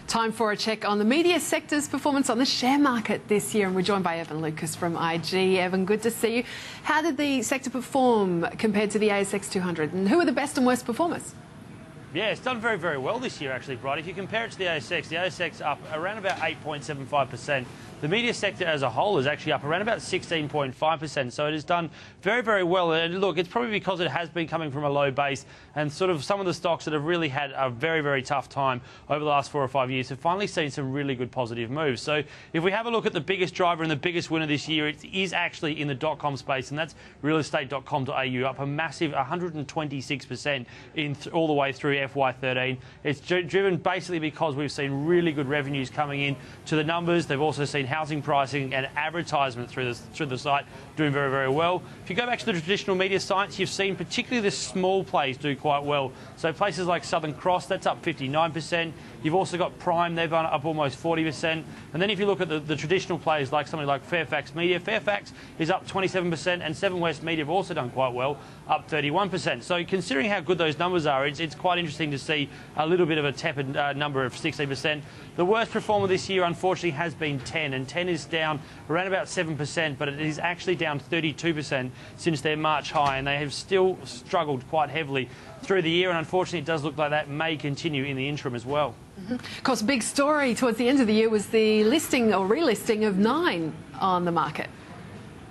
Time for a check on the media sector's performance on the share market this year, and we're joined by Evan Lucas from IG. Evan, good to see you. How did the sector perform compared to the ASX 200, and who are the best and worst performers? Yeah, it's done very, very well this year, actually, Bright. If you compare it to the ASX up around about 8.75%. The media sector as a whole is actually up around about 16.5%, so it has done very, very well. And look, it's probably because it has been coming from a low base, and sort of some of the stocks that have really had a very, very tough time over the last 4 or 5 years have finally seen some really good positive moves. So if we have a look at the biggest driver and the biggest winner this year, it is actually in the .com space, and that's realestate.com.au, up a massive 126% all the way through FY13. It's driven basically because we've seen really good revenues coming in to the numbers. They've also seen housing pricing and advertisement through the site doing very, very well. If you go back to the traditional media sites, you've seen particularly the small plays do quite well. So places like Southern Cross, that's up 59%. You've also got Prime, they've gone up almost 40%. And then if you look at the traditional players like something like Fairfax Media, Fairfax is up 27%, and Seven West Media have also done quite well, up 31%. So considering how good those numbers are, it's quite interesting to see a little bit of a tepid number of 16%. The worst performer this year, unfortunately, has been 10, and 10 is down around about 7%, but it is actually down 32% since their March high, and they have still struggled quite heavily through the year, and unfortunately it does look like that may continue in the interim as well. Of course, big story towards the end of the year was the listing or relisting of Nine on the market.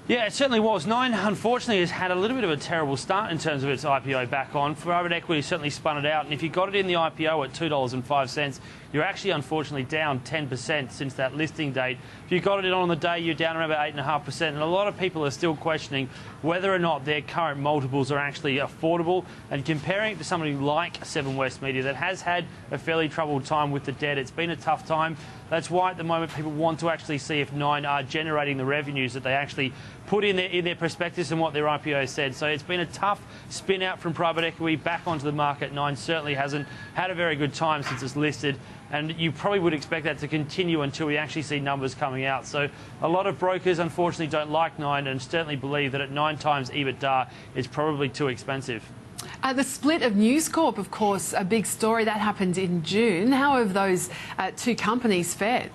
Yeah, it certainly was. Nine, unfortunately, has had a little bit of a terrible start in terms of its IPO back on. Private equity certainly spun it out, and if you got it in the IPO at $2.05, you're actually, unfortunately, down 10% since that listing date. If you got it in on the day, you're down around about 8.5%, and a lot of people are still questioning whether or not their current multiples are actually affordable, and comparing it to somebody like Seven West Media that has had a fairly troubled time with the debt. It's been a tough time. That's why at the moment people want to actually see if Nine are generating the revenues that they actually put in their prospectus and what their IPO said. So it's been a tough spin out from private equity back onto the market. Nine certainly hasn't had a very good time since it's listed, and you probably would expect that to continue until we actually see numbers coming out. So a lot of brokers unfortunately don't like Nine, and certainly believe that at 9 times EBITDA it's probably too expensive. The split of News Corp, of course, a big story that happened in June. How have those two companies fared?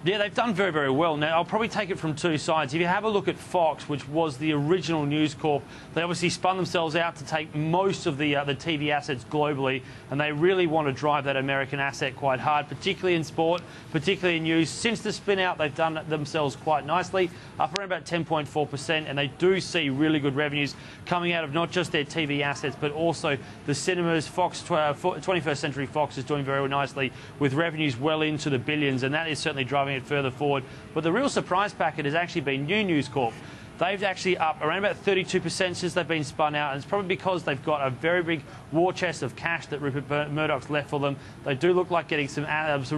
Yeah, they've done very, very well. Now, I'll probably take it from two sides. If you have a look at Fox, which was the original News Corp, they obviously spun themselves out to take most of the TV assets globally, and they really want to drive that American asset quite hard, particularly in sport, particularly in news. Since the spin out, they've done themselves quite nicely, up around about 10.4%, and they do see really good revenues coming out of not just their TV assets, but also the cinemas. Fox, 21st Century Fox is doing very nicely with revenues well into the billions, and that is certainly driving it further forward. But the real surprise packet has actually been New News Corp. They've actually up around about 32% since they've been spun out, and it's probably because they've got a very big war chest of cash that Rupert Murdoch's left for them. They do look like getting some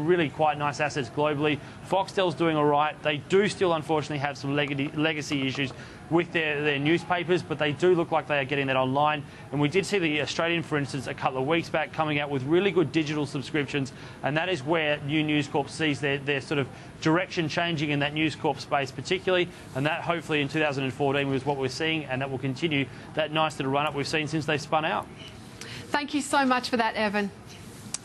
really quite nice assets globally. Foxtel's doing all right. They do still, unfortunately, have some legacy issues with their newspapers, but they do look like they are getting that online. And we did see the Australian, for instance, a couple of weeks back coming out with really good digital subscriptions, and that is where New News Corp sees their sort of direction changing in that News Corp space particularly, and that hopefully in 2014 was what we're seeing, and that will continue that nice little run-up we've seen since they've spun out. Thank you so much for that, Evan.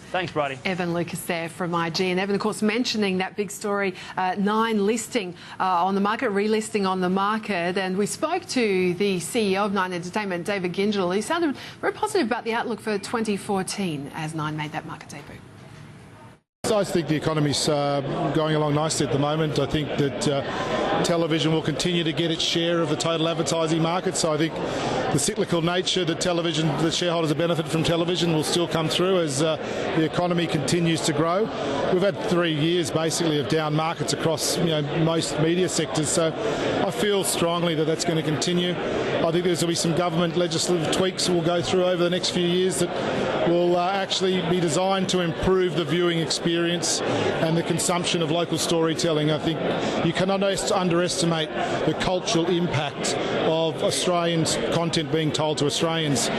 Thanks, Bridie. Evan Lucas there from IG. And Evan, of course, mentioning that big story, Nine listing on the market, relisting on the market. And we spoke to the CEO of Nine Entertainment, David Gingell. He sounded very positive about the outlook for 2014 as Nine made that market debut. I think the economy's going along nicely at the moment. I think that television will continue to get its share of the total advertising market. So I think the cyclical nature that the shareholders have benefited from television will still come through as the economy continues to grow. We've had 3 years basically of down markets across most media sectors. So I feel strongly that that's going to continue. I think there's going to be some government legislative tweaks we'll go through over the next few years that will actually be designed to improve the viewing experience and the consumption of local storytelling. I think you cannot underestimate the cultural impact of Australians' content being told to Australians.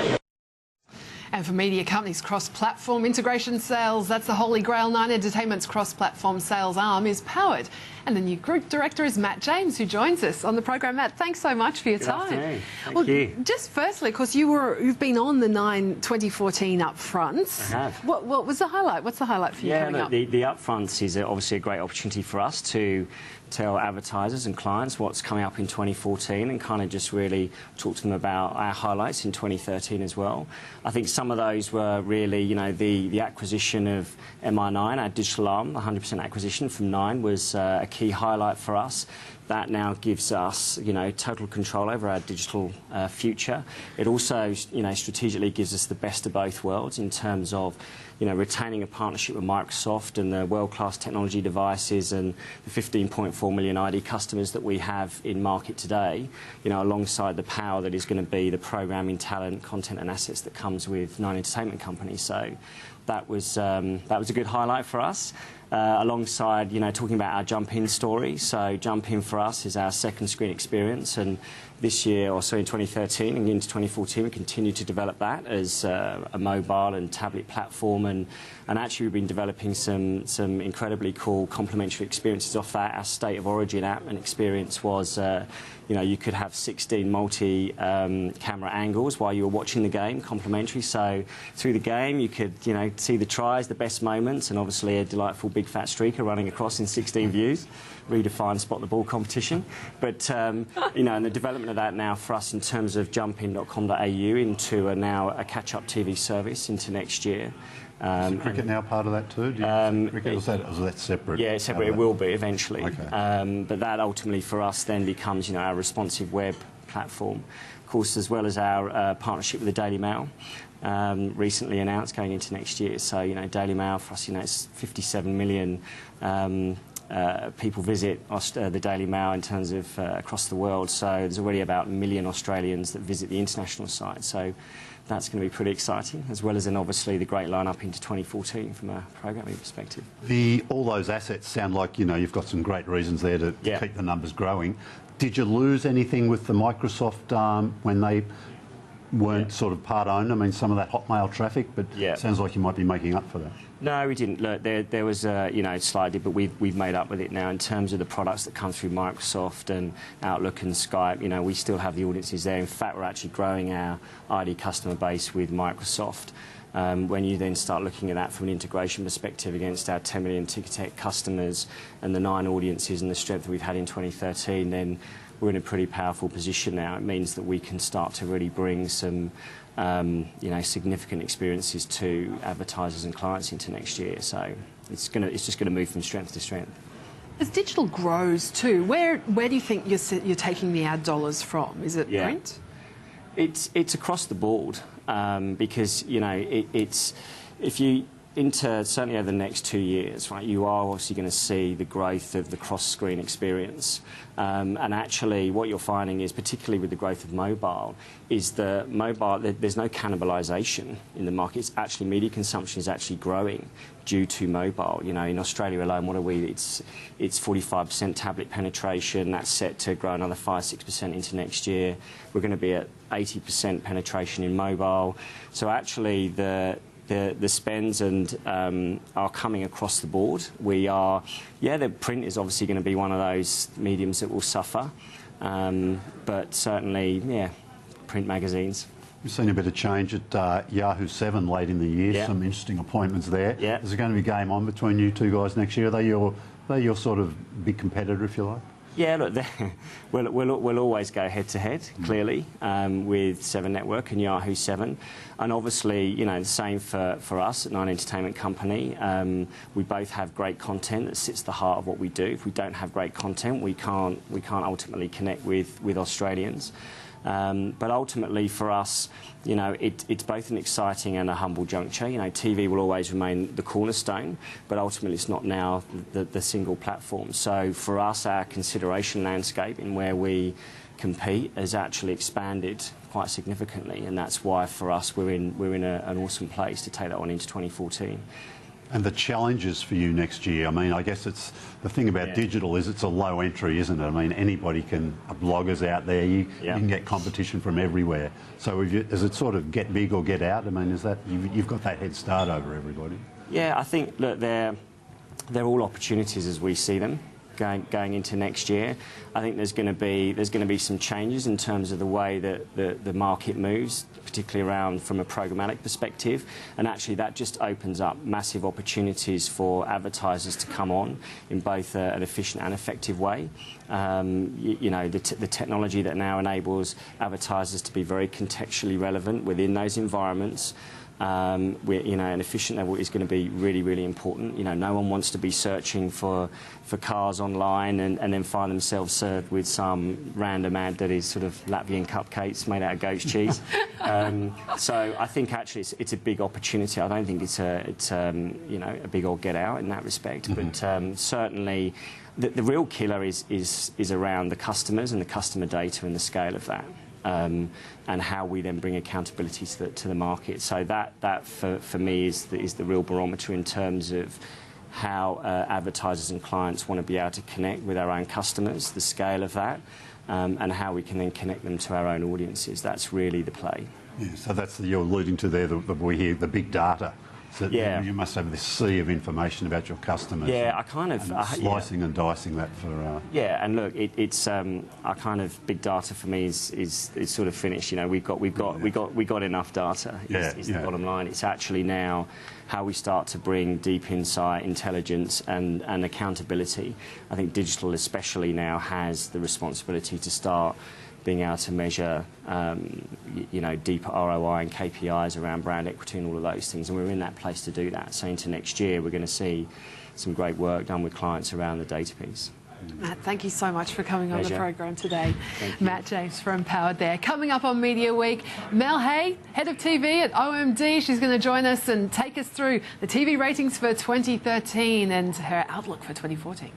And for media companies, cross-platform integration sales, that's the holy grail. Nine Entertainment's cross-platform sales arm is powered. And the new group director is Matt James, who joins us on the program. Matt, thanks so much for your time. Good afternoon. Thank you. Just firstly, of course, you've been on the Nine 2014 upfronts. I have. What was the highlight? What's the highlight for you coming up? The upfronts is obviously a great opportunity for us to tell advertisers and clients what's coming up in 2014 and kind of just really talk to them about our highlights in 2013 as well. I think some of those were really, the acquisition of MI9, our digital arm, 100% acquisition from Nine was a key highlight for us. That now gives us, total control over our digital future. It also, strategically gives us the best of both worlds in terms of, retaining a partnership with Microsoft and the world-class technology devices and the 15.4 million ID customers that we have in market today, alongside the power that is going to be the programming, talent, content and assets that comes with Nine Entertainment Company. So that was a good highlight for us. Alongside, talking about our Jump In story. So Jump In for us is our second screen experience, and this year, or so in 2013 and into 2014, we continue to develop that as a mobile and tablet platform, and actually we've been developing some incredibly cool complementary experiences off that. Our State of Origin app and experience was, you could have 16 multi-camera angles while you were watching the game, complementary. So through the game, you could, see the tries, the best moments, and obviously a delightful big fat streaker running across in 16 views. Redefined spot the ball competition. But, and the development of that now for us in terms of jumpin.com.au into now a catch-up TV service into next year. Is cricket now part of that too? Cricket, or is that separate? Yeah, it's separate. It will be eventually. Okay. But that ultimately for us then becomes, our responsive web platform. Of course, as well as our partnership with the Daily Mail, recently announced going into next year. So, Daily Mail for us, it's 57 million people visit the Daily Mail in terms of across the world. So there's already about 1 million Australians that visit the international site. So that's going to be pretty exciting, as well as then obviously the great lineup into 2014 from a programming perspective. All those assets sound like, you've got some great reasons there to keep the numbers growing. Did you lose anything with the Microsoft when they weren't sort of part owned? I mean, some of that Hotmail traffic, but it sounds like you might be making up for that. No, we didn't. Look, there was, slightly, but we've made up with it now in terms of the products that come through Microsoft and Outlook and Skype. We still have the audiences there. In fact, we're actually growing our ID customer base with Microsoft. When you then start looking at that from an integration perspective against our 10 million Ticketek customers and the 9 audiences and the strength that we've had in 2013, then we're in a pretty powerful position now. It means that we can start to really bring some significant experiences to advertisers and clients into next year. So it's just going to move from strength to strength. As digital grows too, where do you think you're taking the ad dollars from? Is it print? It's across the board because it's if you certainly over the next 2 years, right, you are obviously going to see the growth of the cross-screen experience. And actually what you're finding is, particularly with the growth of mobile, is the mobile, there's no cannibalisation in the market. It's actually, media consumption is actually growing due to mobile. In Australia alone, what are we? It's 45% tablet penetration. That's set to grow another 5-6% into next year. We're going to be at 80% penetration in mobile. So actually the spends are coming across the board. The print is obviously going to be one of those mediums that will suffer, but certainly, print magazines. We've seen a bit of change at Yahoo 7 late in the year. Some interesting appointments there. Is there going to be game on between you two guys next year? Are they your sort of big competitor, if you like? Yeah, look, we'll always go head-to-head, clearly, with 7 Network and Yahoo 7. And obviously, the same for us at Nine Entertainment Company. We both have great content that sits at the heart of what we do. If we don't have great content, we can't ultimately connect with Australians. But ultimately for us, it's both an exciting and a humble juncture. TV will always remain the cornerstone, but ultimately it's not now the single platform. So for us, our consideration landscape in where we compete has actually expanded quite significantly, and that's why for us we're in an awesome place to take that on into 2014. And the challenges for you next year, I mean, I guess it's the thing about digital is it's a low entry, isn't it? I mean, anybody can, bloggers out there, you can get competition from everywhere. So is it sort of get big or get out? I mean, is that, you've got that head start over everybody? Yeah, I think, look, they're all opportunities as we see them. Going into next year, I think there's going to be some changes in terms of the way that the market moves, particularly around from a programmatic perspective, and actually that just opens up massive opportunities for advertisers to come on in both an efficient and effective way. You know, the technology that now enables advertisers to be very contextually relevant within those environments. You know, an efficient level is going to be really, really important. You know, no one wants to be searching for cars online and then find themselves served with some random ad that is sort of Latvian cupcakes made out of goat's cheese. So I think actually it's a big opportunity. I don't think it's you know, a big old get out in that respect, but certainly the real killer is around the customers and the customer data and the scale of that. And how we then bring accountability to the market. So that for me is the real barometer in terms of how advertisers and clients want to be able to connect with our own customers, the scale of that, and how we can then connect them to our own audiences. That's really the play. Yeah, so that's you're alluding to there. We hear the big data. So you must have this sea of information about your customers. Yeah, I kind of slicing and dicing that for. Yeah, and look, it's I kind of big data for me is sort of finished. You know, we got enough data. Is the bottom line. It's actually now how we start to bring deep insight, intelligence, and accountability. I think digital, especially now, has the responsibility to start being able to measure, you know, deeper ROI and KPIs around brand equity and all of those things, and we're in that place to do that. So into next year, we're going to see some great work done with clients around the data piece. Matt, thank you so much for coming on the program today. Thank you. Matt James from Powered there. Coming up on Media Week, Mel Hay, Head of TV at OMD. She's going to join us and take us through the TV ratings for 2013 and her outlook for 2014.